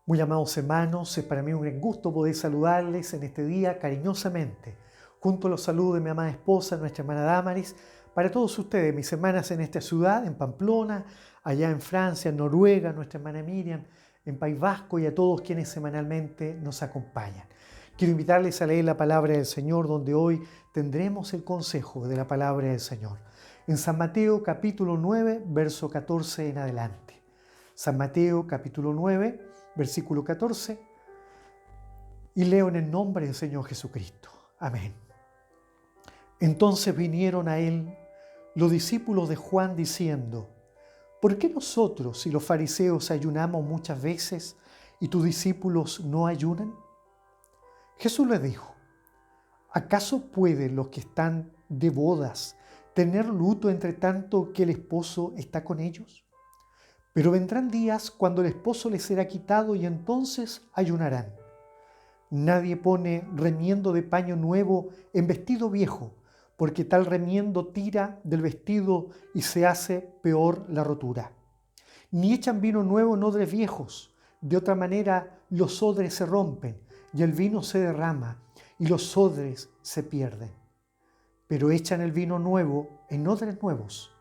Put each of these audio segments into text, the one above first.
Muy amados hermanos, es para mí un gran gusto poder saludarles en este día cariñosamente. Junto a los saludos de mi amada esposa, nuestra hermana Damaris, para todos ustedes, mis hermanas en esta ciudad, en Pamplona, allá en Francia, en Noruega, nuestra hermana Miriam, en País Vasco y a todos quienes semanalmente nos acompañan. Quiero invitarles a leer la palabra del Señor, donde hoy tendremos el consejo de la palabra del Señor. En San Mateo capítulo 9, verso 14 en adelante. San Mateo capítulo 9, versículo 14, y leo en el nombre del Señor Jesucristo. Amén. Entonces vinieron a él los discípulos de Juan diciendo: ¿por qué nosotros y los fariseos ayunamos muchas veces y tus discípulos no ayunan? Jesús les dijo: ¿acaso pueden los que están de bodas tener luto entre tanto que el esposo está con ellos? Pero vendrán días cuando el esposo les será quitado y entonces ayunarán. Nadie pone remiendo de paño nuevo en vestido viejo, porque tal remiendo tira del vestido y se hace peor la rotura. Ni echan vino nuevo en odres viejos, de otra manera los odres se rompen y el vino se derrama y los odres se pierden. Pero echan el vino nuevo en odres nuevos,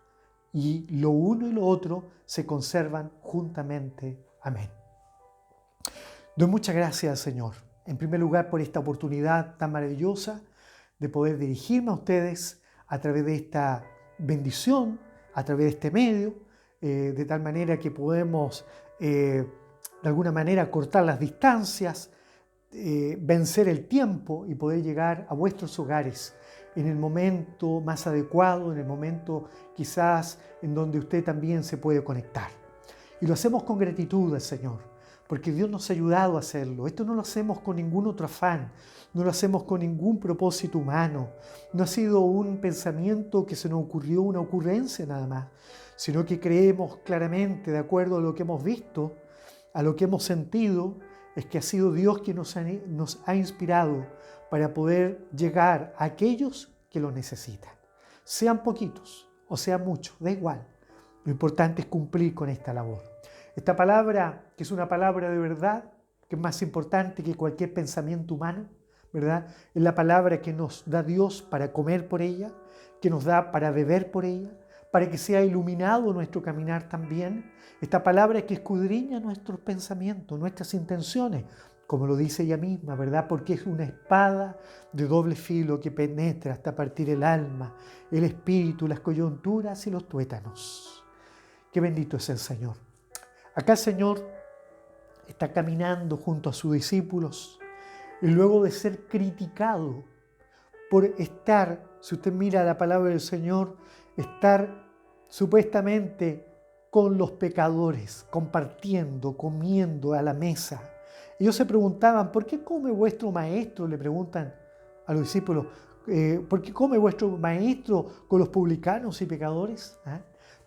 y lo uno y lo otro se conservan juntamente. Amén. Doy muchas gracias al Señor, en primer lugar por esta oportunidad tan maravillosa de poder dirigirme a ustedes a través de esta bendición, a través de este medio, de tal manera que podemos de alguna manera cortar las distancias, vencer el tiempo y poder llegar a vuestros hogares en el momento más adecuado, en el momento quizás en donde usted también se puede conectar. Y lo hacemos con gratitud al Señor, porque Dios nos ha ayudado a hacerlo. Esto no lo hacemos con ningún otro afán, no lo hacemos con ningún propósito humano, no ha sido un pensamiento que se nos ocurrió, una ocurrencia nada más, sino que creemos claramente, de acuerdo a lo que hemos visto, a lo que hemos sentido, es que ha sido Dios quien nos ha inspirado para poder llegar a aquellos que lo necesitan. Sean poquitos o sean muchos, da igual. Lo importante es cumplir con esta labor. Esta palabra, que es una palabra de verdad, que es más importante que cualquier pensamiento humano, ¿verdad? Es la palabra que nos da Dios para comer por ella, que nos da para beber por ella, para que sea iluminado nuestro caminar también. Esta palabra es que escudriña nuestros pensamientos, nuestras intenciones, como lo dice ella misma, ¿verdad? Porque es una espada de doble filo que penetra hasta partir el alma, el espíritu, las coyunturas y los tuétanos. Qué bendito es el Señor. Acá el Señor está caminando junto a sus discípulos y luego de ser criticado por estar, si usted mira la palabra del Señor, estar supuestamente con los pecadores, compartiendo, comiendo a la mesa. Ellos se preguntaban: ¿por qué come vuestro maestro? Le preguntan a los discípulos, ¿por qué come vuestro maestro con los publicanos y pecadores?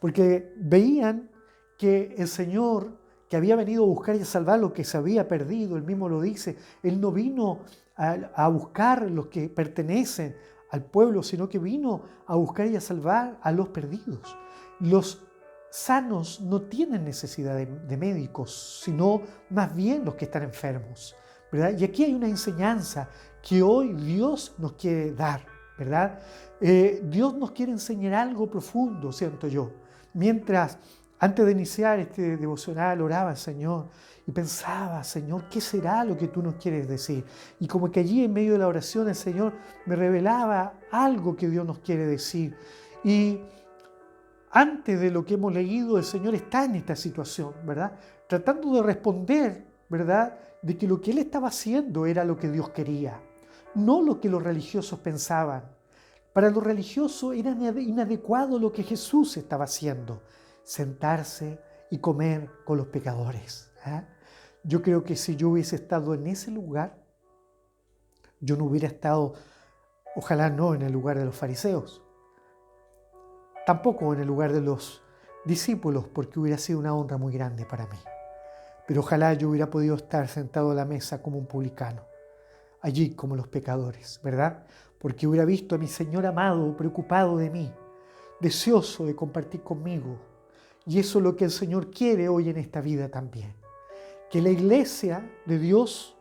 Porque veían que el Señor, que había venido a buscar y a salvar lo que se había perdido, él mismo lo dice, él no vino a buscar los que pertenecen al pueblo, sino que vino a buscar y a salvar a los perdidos. Los sanos no tienen necesidad de médicos, sino más bien los que están enfermos, ¿verdad? Y aquí hay una enseñanza que hoy Dios nos quiere dar, ¿verdad? Dios nos quiere enseñar algo profundo, siento yo. Mientras, antes de iniciar este devocional, oraba al Señor y pensaba: Señor, ¿qué será lo que tú nos quieres decir? Y como que allí en medio de la oración el Señor me revelaba algo que Dios nos quiere decir. Y antes de lo que hemos leído, el Señor está en esta situación, ¿verdad? Tratando de responder, ¿verdad? De que lo que Él estaba haciendo era lo que Dios quería, no lo que los religiosos pensaban. Para los religiosos era inadecuado lo que Jesús estaba haciendo: sentarse y comer con los pecadores. Yo creo que si yo hubiese estado en ese lugar, yo no hubiera estado, ojalá no en el lugar de los fariseos, tampoco en el lugar de los discípulos, porque hubiera sido una honra muy grande para mí. Pero ojalá yo hubiera podido estar sentado a la mesa como un publicano, allí como los pecadores, ¿verdad? Porque hubiera visto a mi Señor amado, preocupado de mí, deseoso de compartir conmigo. Y eso es lo que el Señor quiere hoy en esta vida también. que la iglesia de Dios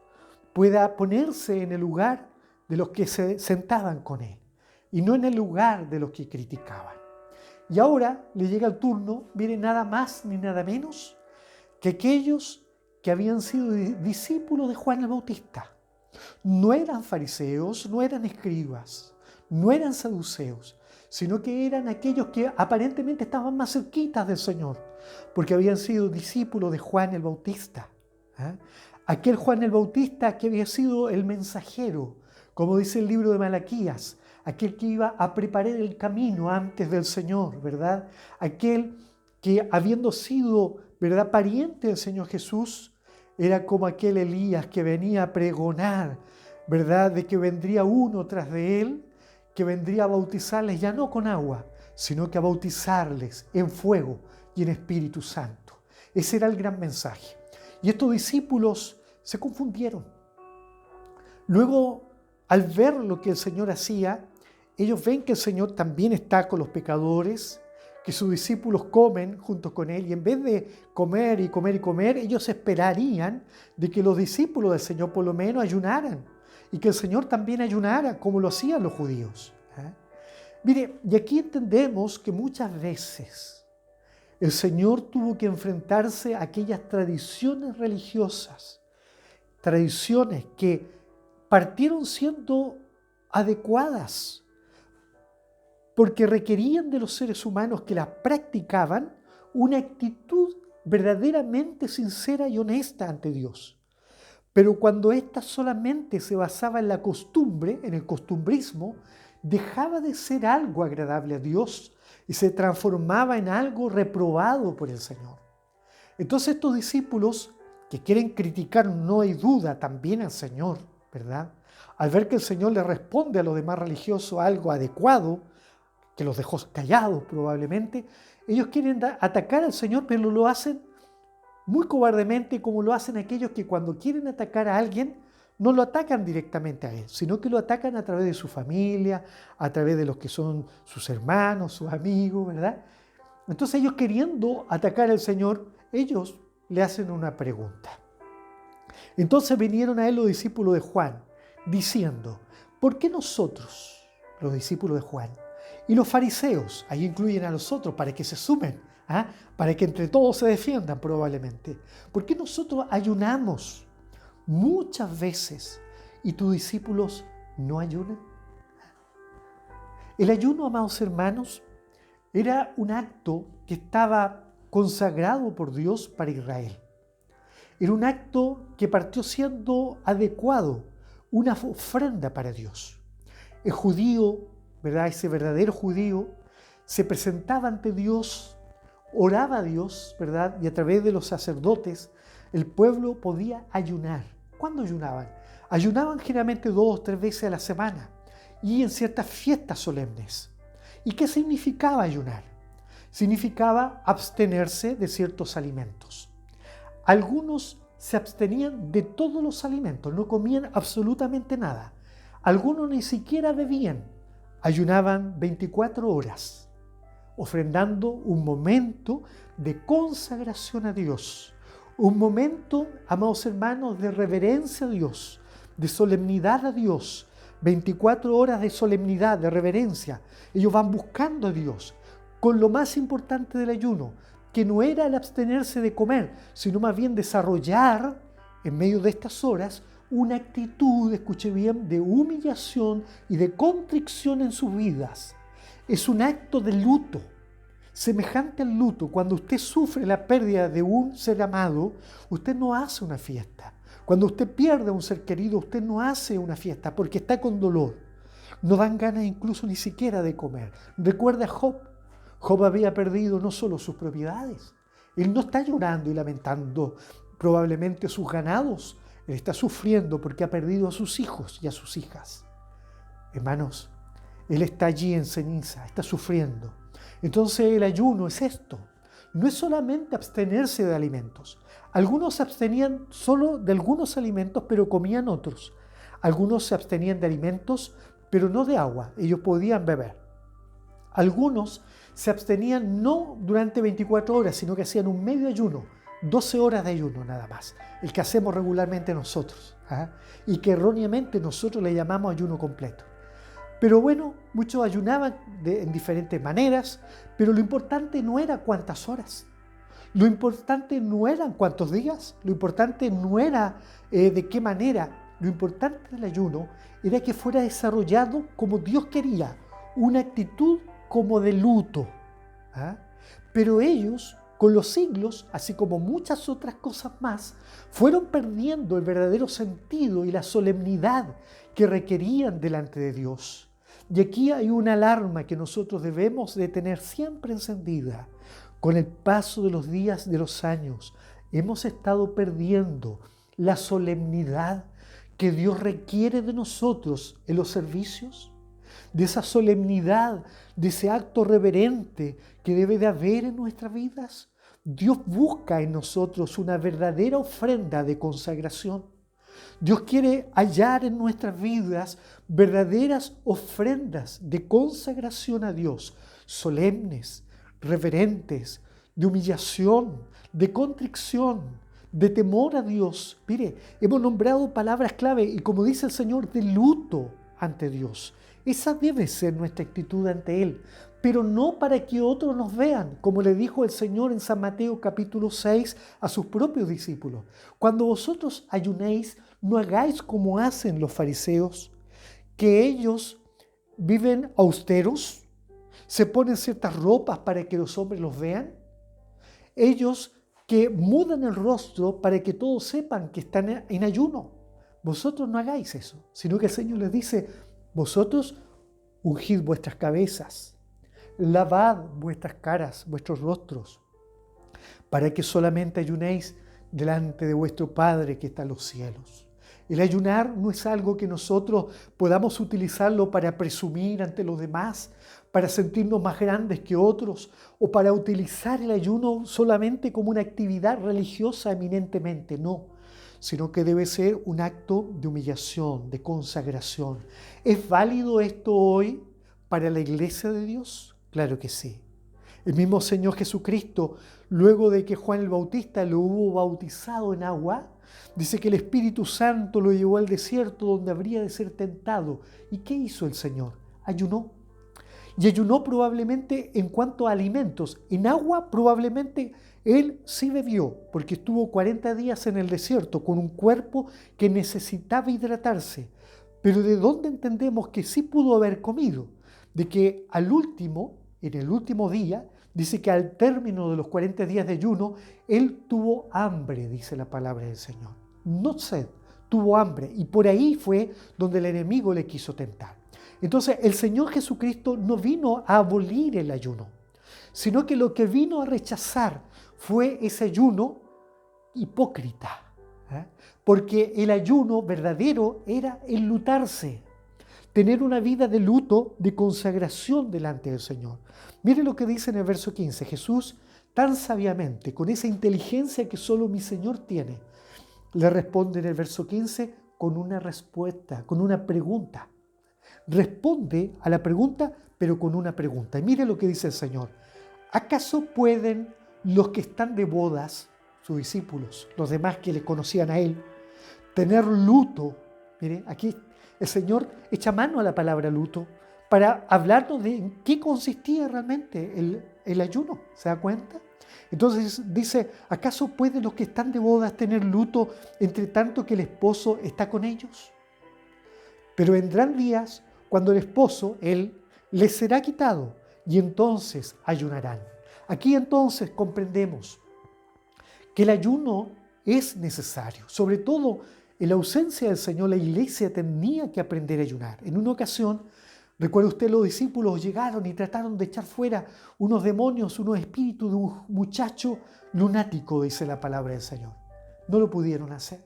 pueda ponerse en el lugar de los que se sentaban con él y no en el lugar de los que criticaban. Y ahora le llega el turno, mire, nada más ni nada menos que aquellos que habían sido discípulos de Juan el Bautista. No eran fariseos, no eran escribas, no eran saduceos, sino que eran aquellos que aparentemente estaban más cerquitas del Señor, porque habían sido discípulos de Juan el Bautista. Aquel Juan el Bautista que había sido el mensajero, como dice el libro de Malaquías, aquel que iba a preparar el camino antes del Señor, ¿verdad? Aquel que habiendo sido, ¿verdad?, pariente del Señor Jesús, era como aquel Elías que venía a pregonar, ¿verdad?, de que vendría uno tras de él, que vendría a bautizarles ya no con agua, sino que a bautizarles en fuego y en Espíritu Santo. Ese era el gran mensaje. Y estos discípulos se confundieron. Luego, al ver lo que el Señor hacía, ellos ven que el Señor también está con los pecadores, que sus discípulos comen junto con Él, y en vez de comer y comer y comer, ellos esperarían de que los discípulos del Señor por lo menos ayunaran, y que el Señor también ayunara como lo hacían los judíos. Mire, y aquí entendemos que muchas veces el Señor tuvo que enfrentarse a aquellas tradiciones religiosas, tradiciones que partieron siendo adecuadas, porque requerían de los seres humanos que las practicaban una actitud verdaderamente sincera y honesta ante Dios. Pero cuando ésta solamente se basaba en la costumbre, en el costumbrismo, dejaba de ser algo agradable a Dios y se transformaba en algo reprobado por el Señor. Entonces estos discípulos que quieren criticar, no hay duda, también al Señor, ¿verdad? Al ver que el Señor le responde a los demás religiosos algo adecuado, que los dejó callados probablemente, ellos quieren atacar al Señor, pero lo hacen muy cobardemente, como lo hacen aquellos que cuando quieren atacar a alguien, no lo atacan directamente a él, sino que lo atacan a través de su familia, a través de los que son sus hermanos, sus amigos, ¿verdad? Entonces ellos queriendo atacar al Señor, ellos le hacen una pregunta. Entonces vinieron a él los discípulos de Juan, diciendo, ¿por qué nosotros, los discípulos de Juan, y los fariseos, ahí incluyen a los otros para que se sumen, para que entre todos se defiendan probablemente, ¿por qué nosotros ayunamos muchas veces y tus discípulos no ayunan? El ayuno, amados hermanos, era un acto que estaba consagrado por Dios para Israel. Era un acto que partió siendo adecuado, una ofrenda para Dios. El judío, ¿verdad?, ese verdadero judío, se presentaba ante Dios, oraba a Dios, ¿verdad?, y a través de los sacerdotes, el pueblo podía ayunar. ¿Cuándo ayunaban? Ayunaban generalmente 2 o 3 veces a la semana y en ciertas fiestas solemnes. ¿Y qué significaba ayunar? Significaba abstenerse de ciertos alimentos. Algunos se abstenían de todos los alimentos, no comían absolutamente nada. Algunos ni siquiera bebían. Ayunaban 24 horas, ofrendando un momento de consagración a Dios. Un momento, amados hermanos, de reverencia a Dios, de solemnidad a Dios. 24 horas de solemnidad, de reverencia. Ellos van buscando a Dios con lo más importante del ayuno, que no era el abstenerse de comer, sino más bien desarrollar en medio de estas horas una actitud, escuche bien, de humillación y de contrición en sus vidas. Es un acto de luto, semejante al luto. Cuando usted sufre la pérdida de un ser amado, usted no hace una fiesta. Cuando usted pierde a un ser querido, usted no hace una fiesta porque está con dolor. No dan ganas incluso ni siquiera de comer. Recuerda a Job. Job había perdido no solo sus propiedades. Él no está llorando y lamentando probablemente sus ganados. Él está sufriendo porque ha perdido a sus hijos y a sus hijas. Hermanos, él está allí en ceniza, está sufriendo. Entonces el ayuno es esto. No es solamente abstenerse de alimentos. Algunos se abstenían solo de algunos alimentos, pero comían otros. Algunos se abstenían de alimentos, pero no de agua. Ellos podían beber. Algunos se abstenían no durante 24 horas, sino que hacían un medio ayuno 12 horas de ayuno nada más, el que hacemos regularmente nosotros, y que erróneamente nosotros le llamamos ayuno completo. Pero bueno, muchos ayunaban en diferentes maneras, pero lo importante no era cuántas horas, lo importante no eran cuántos días, lo importante no era de qué manera, lo importante del ayuno era que fuera desarrollado como Dios quería, una actitud como de luto. Pero ellos, con los siglos, así como muchas otras cosas más, fueron perdiendo el verdadero sentido y la solemnidad que requerían delante de Dios. Y aquí hay una alarma que nosotros debemos de tener siempre encendida. Con el paso de los días, de los años, hemos estado perdiendo la solemnidad que Dios requiere de nosotros en los servicios, de esa solemnidad, de ese acto reverente que debe de haber en nuestras vidas. Dios busca en nosotros una verdadera ofrenda de consagración. Dios quiere hallar en nuestras vidas verdaderas ofrendas de consagración a Dios, solemnes, reverentes, de humillación, de contrición, de temor a Dios. Mire, hemos nombrado palabras clave y como dice el Señor, de luto ante Dios. Esa debe ser nuestra actitud ante Él, pero no para que otros nos vean, como le dijo el Señor en San Mateo capítulo 6 a sus propios discípulos. Cuando vosotros ayunéis, no hagáis como hacen los fariseos, que ellos viven austeros, se ponen ciertas ropas para que los hombres los vean. Ellos que mudan el rostro para que todos sepan que están en ayuno. Vosotros no hagáis eso, sino que el Señor les dice, vosotros ungid vuestras cabezas, lavad vuestras caras, vuestros rostros, para que solamente ayunéis delante de vuestro Padre que está en los cielos. El ayunar no es algo que nosotros podamos utilizarlo para presumir ante los demás, para sentirnos más grandes que otros, o para utilizar el ayuno solamente como una actividad religiosa eminentemente, no, sino que debe ser un acto de humillación, de consagración. ¿Es válido esto hoy para la iglesia de Dios? Claro que sí. El mismo Señor Jesucristo, luego de que Juan el Bautista lo hubo bautizado en agua, dice que el Espíritu Santo lo llevó al desierto donde habría de ser tentado. ¿Y qué hizo el Señor? Ayunó. Y ayunó probablemente en cuanto a alimentos. En agua probablemente Él sí bebió, porque estuvo 40 días en el desierto con un cuerpo que necesitaba hidratarse. Pero ¿de dónde entendemos que sí pudo haber comido? De que en el último día, dice que al término de los 40 días de ayuno, Él tuvo hambre, dice la palabra del Señor. No sed, tuvo hambre. Y por ahí fue donde el enemigo le quiso tentar. Entonces, el Señor Jesucristo no vino a abolir el ayuno, sino que lo que vino a rechazar fue ese ayuno hipócrita. Porque el ayuno verdadero era enlutarse, tener una vida de luto, de consagración delante del Señor. Mire lo que dice en el verso 15. Jesús, tan sabiamente, con esa inteligencia que solo mi Señor tiene, le responde en el verso 15 con una respuesta, con una pregunta. Responde a la pregunta, pero con una pregunta. Y mire lo que dice el Señor. ¿Acaso pueden los que están de bodas, sus discípulos, los demás que le conocían a Él, tener luto? Mire, aquí el Señor echa mano a la palabra luto para hablarnos de en qué consistía realmente el ayuno. ¿Se da cuenta? Entonces dice, ¿acaso pueden los que están de bodas tener luto entre tanto que el esposo está con ellos? Pero vendrán días cuando el esposo, él, les será quitado y entonces ayunarán. Aquí entonces comprendemos que el ayuno es necesario. Sobre todo en la ausencia del Señor, la iglesia tenía que aprender a ayunar. En una ocasión, recuerda usted, los discípulos llegaron y trataron de echar fuera unos demonios, unos espíritus de un muchacho lunático, dice la palabra del Señor. No lo pudieron hacer.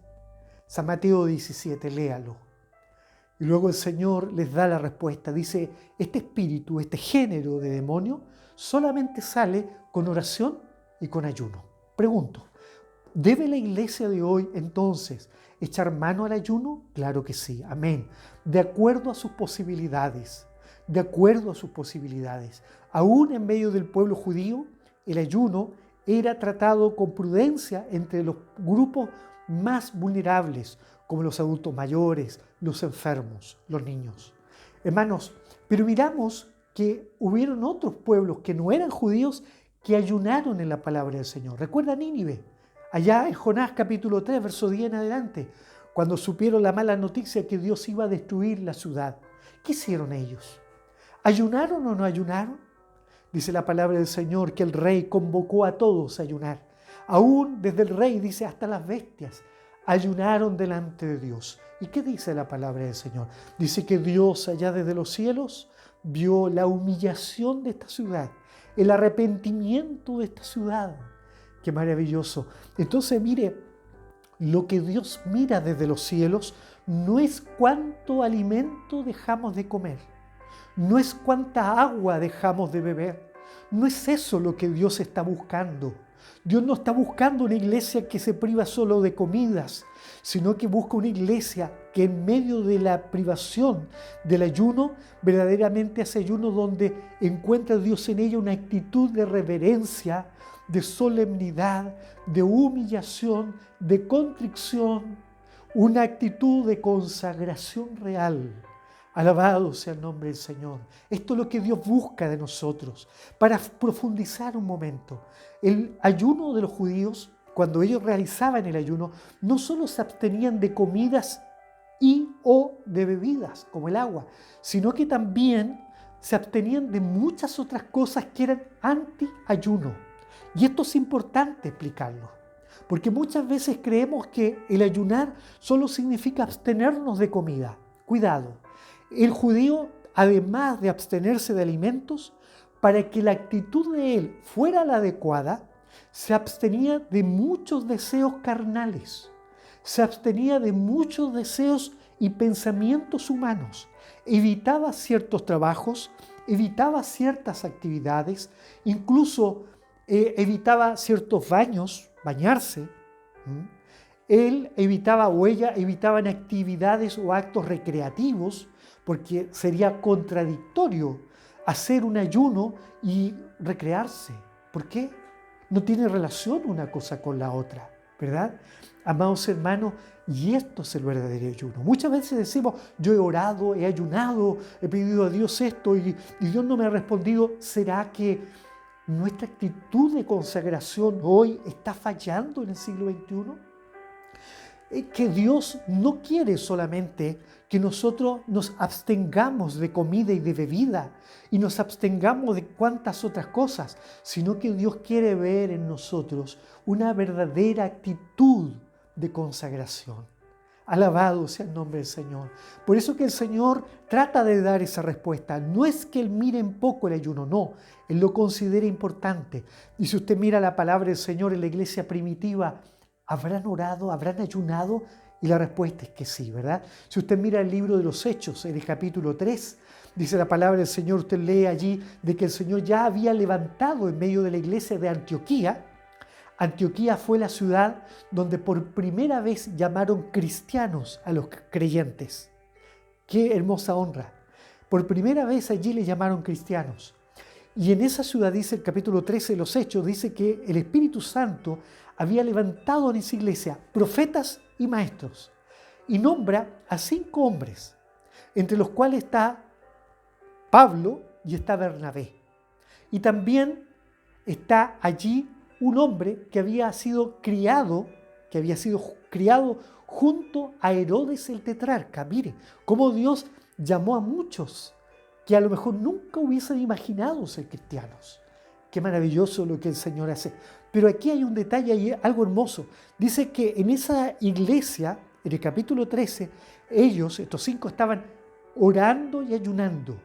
San Mateo 17, léalo. Y luego el Señor les da la respuesta. Dice, este espíritu, este género de demonio, solamente sale con oración y con ayuno. Pregunto, ¿debe la iglesia de hoy entonces echar mano al ayuno? Claro que sí, amén. De acuerdo a sus posibilidades, de acuerdo a sus posibilidades. Aún en medio del pueblo judío, el ayuno era tratado con prudencia entre los grupos más vulnerables, como los adultos mayores, los enfermos, los niños. Hermanos, pero miramos que hubieron otros pueblos que no eran judíos que ayunaron en la palabra del Señor. Recuerda Nínive, allá en Jonás capítulo 3, verso 10 en adelante, cuando supieron la mala noticia que Dios iba a destruir la ciudad. ¿Qué hicieron ellos? ¿Ayunaron o no ayunaron? Dice la palabra del Señor que el rey convocó a todos a ayunar. Aún desde el rey, dice, hasta las bestias ayunaron delante de Dios. ¿Y qué dice la palabra del Señor? Dice que Dios allá desde los cielos vio la humillación de esta ciudad, el arrepentimiento de esta ciudad. ¡Qué maravilloso! Entonces, mire, lo que Dios mira desde los cielos no es cuánto alimento dejamos de comer, no es cuánta agua dejamos de beber, no es eso lo que Dios está buscando. Dios no está buscando una iglesia que se priva solo de comidas, sino que busca una iglesia que en medio de la privación del ayuno, verdaderamente hace ayuno donde encuentra Dios en ella una actitud de reverencia, de solemnidad, de humillación, de contrición, una actitud de consagración real. Alabado sea el nombre del Señor. Esto es lo que Dios busca de nosotros. Para profundizar un momento, el ayuno de los judíos, cuando ellos realizaban el ayuno, no solo se abstenían de comidas y o de bebidas, como el agua, sino que también se abstenían de muchas otras cosas que eran anti-ayuno. Y esto es importante explicarlo, porque muchas veces creemos que el ayunar solo significa abstenernos de comida. Cuidado, el judío, además de abstenerse de alimentos, para que la actitud de él fuera la adecuada, se abstenía de muchos deseos carnales, se abstenía de muchos deseos y pensamientos humanos, evitaba ciertos trabajos, evitaba ciertas actividades, incluso evitaba ciertos baños, bañarse. Él evitaba o ella evitaban actividades o actos recreativos, porque sería contradictorio hacer un ayuno y recrearse. ¿Por qué? No tiene relación una cosa con la otra, ¿verdad? Amados hermanos, y esto es el verdadero ayuno. Muchas veces decimos, yo he orado, he ayunado, he pedido a Dios esto y Dios no me ha respondido. ¿Será que nuestra actitud de consagración hoy está fallando en el siglo XXI? Que Dios no quiere solamente que nosotros nos abstengamos de comida y de bebida y nos abstengamos de cuantas otras cosas, sino que Dios quiere ver en nosotros una verdadera actitud de consagración. Alabado sea el nombre del Señor. Por eso que el Señor trata de dar esa respuesta. No es que Él mire en poco el ayuno, no. Él lo considera importante. Y si usted mira la palabra del Señor en la iglesia primitiva, ¿habrán orado? ¿Habrán ayunado? Y la respuesta es que sí, ¿verdad? Si usted mira el libro de los Hechos, en el capítulo 3, dice la palabra del Señor, usted lee allí de que el Señor ya había levantado en medio de la iglesia de Antioquía. Antioquía fue la ciudad donde por primera vez llamaron cristianos a los creyentes. ¡Qué hermosa honra! Por primera vez allí le llamaron cristianos. Y en esa ciudad, dice el capítulo 13 de los Hechos, dice que el Espíritu Santo había levantado en esa iglesia profetas y maestros, y nombra a 5 hombres, entre los cuales está Pablo y está Bernabé. Y también está allí un hombre que había sido criado junto a Herodes el tetrarca. Mire, cómo Dios llamó a muchos que a lo mejor nunca hubiesen imaginado ser cristianos. Qué maravilloso lo que el Señor hace. Pero aquí hay un detalle, hay algo hermoso. Dice que en esa iglesia, en el capítulo 13, ellos, estos 5, estaban orando y ayunando.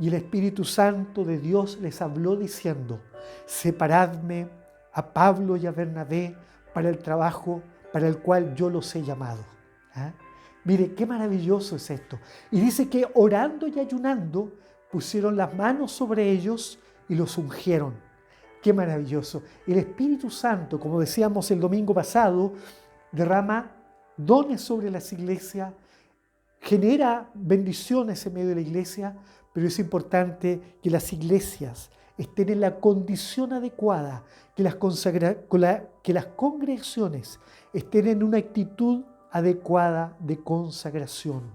Y el Espíritu Santo de Dios les habló diciendo, separadme a Pablo y a Bernabé para el trabajo para el cual yo los he llamado. ¿Ah? Mire, qué maravilloso es esto. Y dice que orando y ayunando, pusieron las manos sobre ellos y los ungieron. Qué maravilloso. El Espíritu Santo, como decíamos el domingo pasado, derrama dones sobre las iglesias, genera bendiciones en medio de la iglesia, pero es importante que las iglesias estén en la condición adecuada, que las congregaciones estén en una actitud adecuada de consagración.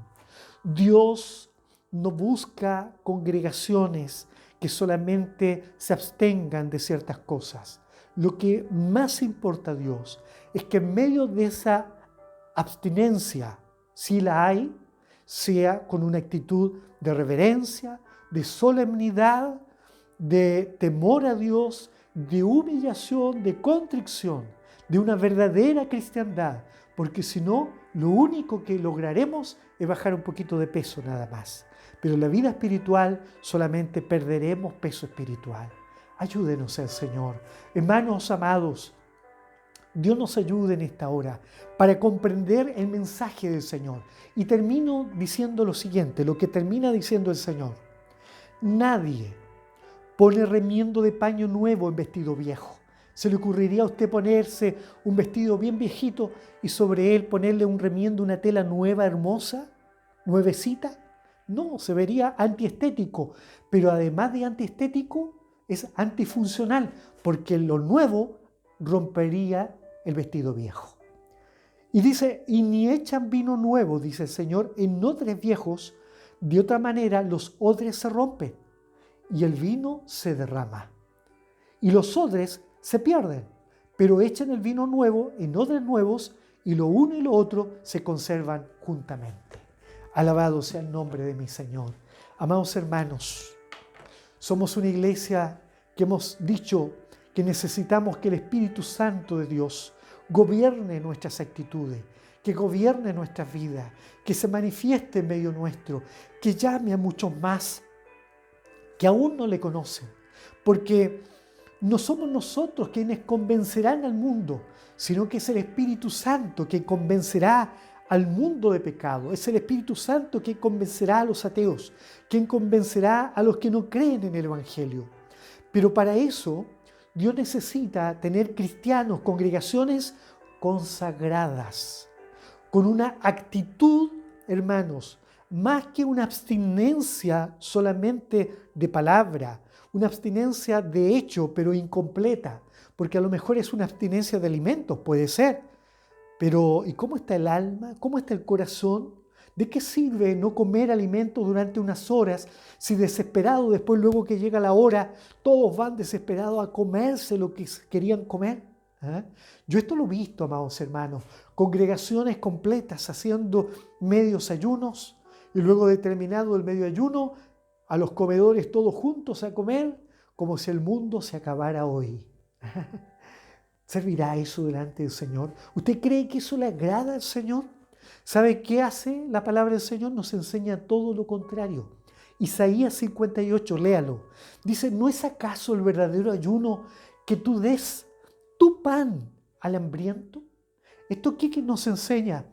Dios no busca congregaciones que solamente se abstengan de ciertas cosas. Lo que más importa a Dios es que en medio de esa abstinencia, si la hay, sea con una actitud de reverencia, de solemnidad, de temor a Dios, de humillación, de contrición, de una verdadera cristiandad, porque si no, lo único que lograremos es bajar un poquito de peso nada más. Pero en la vida espiritual solamente perderemos peso espiritual. Ayúdenos el Señor. Hermanos amados, Dios nos ayude en esta hora para comprender el mensaje del Señor. Y termino diciendo lo siguiente, lo que termina diciendo el Señor. Nadie pone remiendo de paño nuevo en vestido viejo. ¿Se le ocurriría a usted ponerse un vestido bien viejito y sobre él ponerle un remiendo, una tela nueva, hermosa, nuevecita? No, se vería antiestético, pero además de antiestético, es antifuncional, porque lo nuevo rompería el vestido viejo. Y dice, y ni echan vino nuevo, dice el Señor, en odres viejos, de otra manera los odres se rompen y el vino se derrama. Y los odres se pierden, pero echan el vino nuevo en odres nuevos y lo uno y lo otro se conservan juntamente. Alabado sea el nombre de mi Señor. Amados hermanos, somos una iglesia que hemos dicho que necesitamos que el Espíritu Santo de Dios gobierne nuestras actitudes, que gobierne nuestras vidas, que se manifieste en medio nuestro, que llame a muchos más que aún no le conocen, porque no somos nosotros quienes convencerán al mundo, sino que es el Espíritu Santo que convencerá al mundo de pecado. Es el Espíritu Santo que convencerá a los ateos, quien convencerá a los que no creen en el Evangelio. Pero para eso, Dios necesita tener cristianos, congregaciones consagradas, con una actitud, hermanos, más que una abstinencia solamente de palabra, una abstinencia de hecho, pero incompleta, porque a lo mejor es una abstinencia de alimentos, puede ser. Pero, ¿y cómo está el alma? ¿Cómo está el corazón? ¿De qué sirve no comer alimentos durante unas horas si desesperado después luego que llega la hora todos van desesperados a comerse lo que querían comer? Yo esto lo he visto, amados hermanos, congregaciones completas haciendo medios ayunos y luego de terminado el medio ayuno a los comedores todos juntos a comer como si el mundo se acabara hoy. ¿Servirá eso delante del Señor? ¿Usted cree que eso le agrada al Señor? ¿Sabe qué hace la palabra del Señor? Nos enseña todo lo contrario. Isaías 58, léalo. Dice, ¿no es acaso el verdadero ayuno que tú des tu pan al hambriento? ¿Esto qué nos enseña?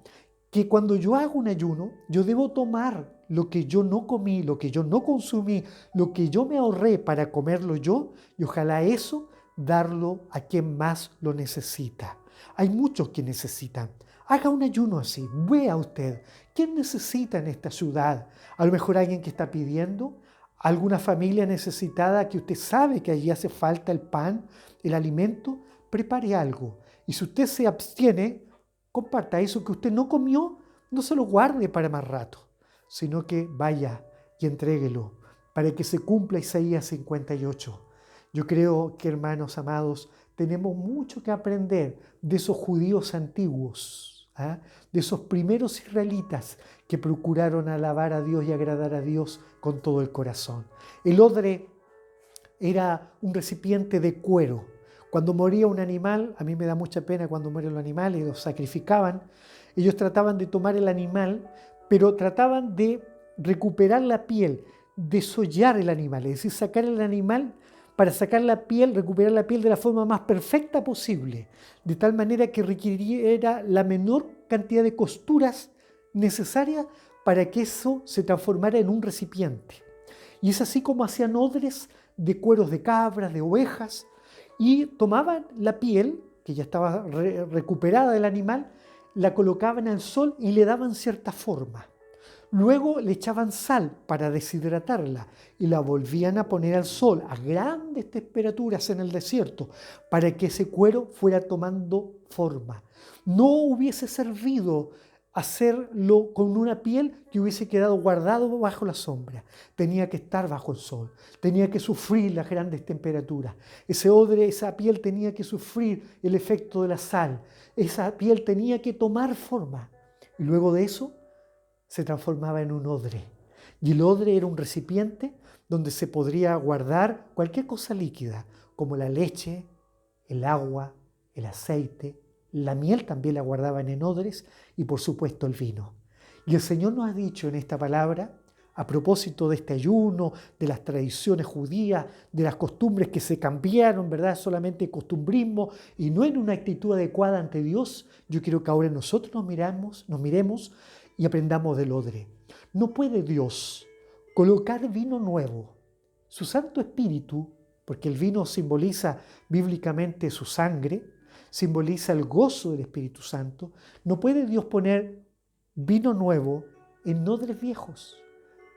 Que cuando yo hago un ayuno, yo debo tomar lo que yo no comí, lo que yo no consumí, lo que yo me ahorré para comerlo yo, y ojalá eso darlo a quien más lo necesita. Hay muchos que necesitan. Haga un ayuno así, vea usted, ¿quién necesita en esta ciudad? A lo mejor alguien que está pidiendo, alguna familia necesitada que usted sabe que allí hace falta el pan, el alimento, prepare algo. Y si usted se abstiene, comparta eso que usted no comió, no se lo guarde para más rato, sino que vaya y entréguelo para que se cumpla Isaías 58. Yo creo que, hermanos amados, tenemos mucho que aprender de esos judíos antiguos, de esos primeros israelitas que procuraron alabar a Dios y agradar a Dios con todo el corazón. El odre era un recipiente de cuero. Cuando moría un animal, a mí me da mucha pena cuando mueren los animales y los sacrificaban, ellos trataban de tomar el animal, pero trataban de recuperar la piel, desollar el animal, es decir, sacar el animal para sacar la piel, recuperar la piel de la forma más perfecta posible, de tal manera que requiriera la menor cantidad de costuras necesarias para que eso se transformara en un recipiente. Y es así como hacían odres de cueros de cabras, de ovejas, y tomaban la piel, que ya estaba recuperada del animal, la colocaban al sol y le daban cierta forma. Luego le echaban sal para deshidratarla y la volvían a poner al sol a grandes temperaturas en el desierto para que ese cuero fuera tomando forma. No hubiese servido hacerlo con una piel que hubiese quedado guardado bajo la sombra. Tenía que estar bajo el sol, tenía que sufrir las grandes temperaturas. Ese odre, esa piel tenía que sufrir el efecto de la sal. Esa piel tenía que tomar forma. Y luego de eso se transformaba en un odre. Y el odre era un recipiente donde se podría guardar cualquier cosa líquida, como la leche, el agua, el aceite, la miel también la guardaban en odres y por supuesto el vino. Y el Señor nos ha dicho en esta palabra, a propósito de este ayuno, de las tradiciones judías, de las costumbres que se cambiaron, ¿verdad? Solamente costumbrismo y no en una actitud adecuada ante Dios. Yo quiero que ahora nosotros nos miremos y aprendamos del odre. No puede Dios colocar vino nuevo. Su Santo Espíritu, porque el vino simboliza bíblicamente su sangre, simboliza el gozo del Espíritu Santo, no puede Dios poner vino nuevo en odres viejos,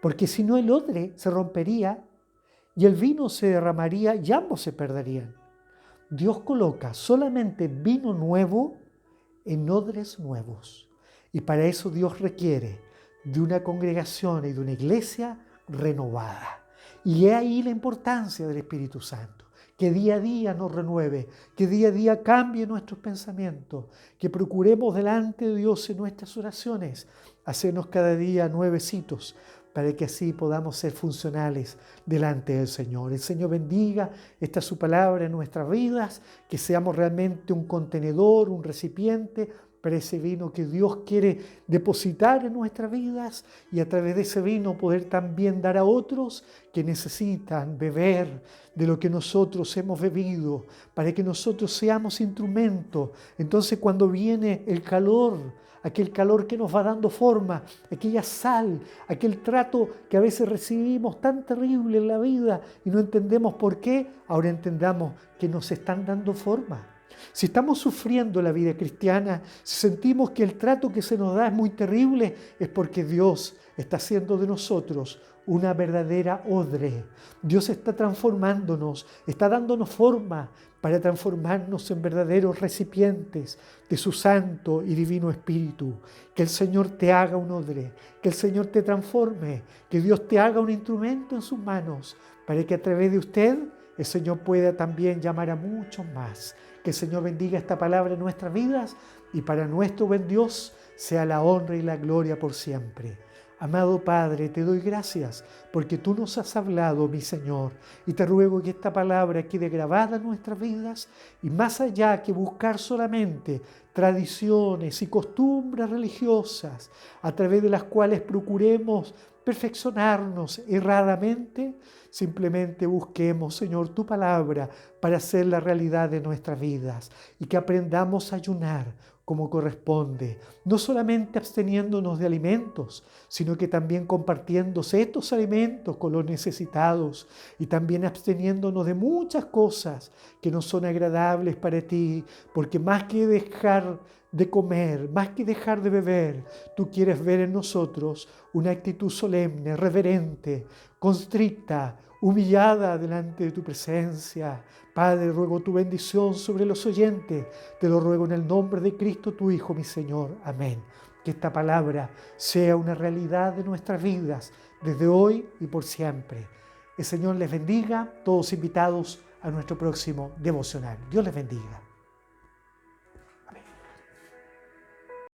porque si no el odre se rompería y el vino se derramaría y ambos se perderían. Dios coloca solamente vino nuevo en odres nuevos. Y para eso Dios requiere de una congregación y de una iglesia renovada. Y es ahí la importancia del Espíritu Santo. Que día a día nos renueve, que día a día cambie nuestros pensamientos, que procuremos delante de Dios en nuestras oraciones hacernos cada día nuevecitos para que así podamos ser funcionales delante del Señor. El Señor bendiga esta su palabra en nuestras vidas, que seamos realmente un contenedor, un recipiente para ese vino que Dios quiere depositar en nuestras vidas y a través de ese vino poder también dar a otros que necesitan beber de lo que nosotros hemos bebido, para que nosotros seamos instrumentos. Entonces cuando viene el calor, aquel calor que nos va dando forma, aquella sal, aquel trato que a veces recibimos tan terrible en la vida y no entendemos por qué, ahora entendamos que nos están dando forma. Si estamos sufriendo la vida cristiana, si sentimos que el trato que se nos da es muy terrible, es porque Dios está haciendo de nosotros una verdadera odre. Dios está transformándonos, está dándonos forma para transformarnos en verdaderos recipientes de su Santo y Divino Espíritu. Que el Señor te haga un odre, que el Señor te transforme, que Dios te haga un instrumento en sus manos, para que a través de usted el Señor pueda también llamar a muchos más. Que el Señor bendiga esta palabra en nuestras vidas y para nuestro buen Dios sea la honra y la gloria por siempre. Amado Padre, te doy gracias porque tú nos has hablado, mi Señor, y te ruego que esta palabra quede grabada en nuestras vidas y más allá que buscar solamente tradiciones y costumbres religiosas a través de las cuales procuremos perfeccionarnos erradamente, simplemente busquemos, Señor, tu palabra para hacer la realidad de nuestras vidas y que aprendamos a ayunar como corresponde, no solamente absteniéndonos de alimentos, sino que también compartiendo estos alimentos con los necesitados y también absteniéndonos de muchas cosas que no son agradables para ti, porque más que dejar de comer, más que dejar de beber, tú quieres ver en nosotros una actitud solemne, reverente, constricta, humillada delante de tu presencia. Padre, ruego tu bendición sobre los oyentes. Te lo ruego en el nombre de Cristo, tu Hijo, mi Señor. Amén. Que esta palabra sea una realidad de nuestras vidas, desde hoy y por siempre. El Señor les bendiga, todos invitados a nuestro próximo devocional. Dios les bendiga.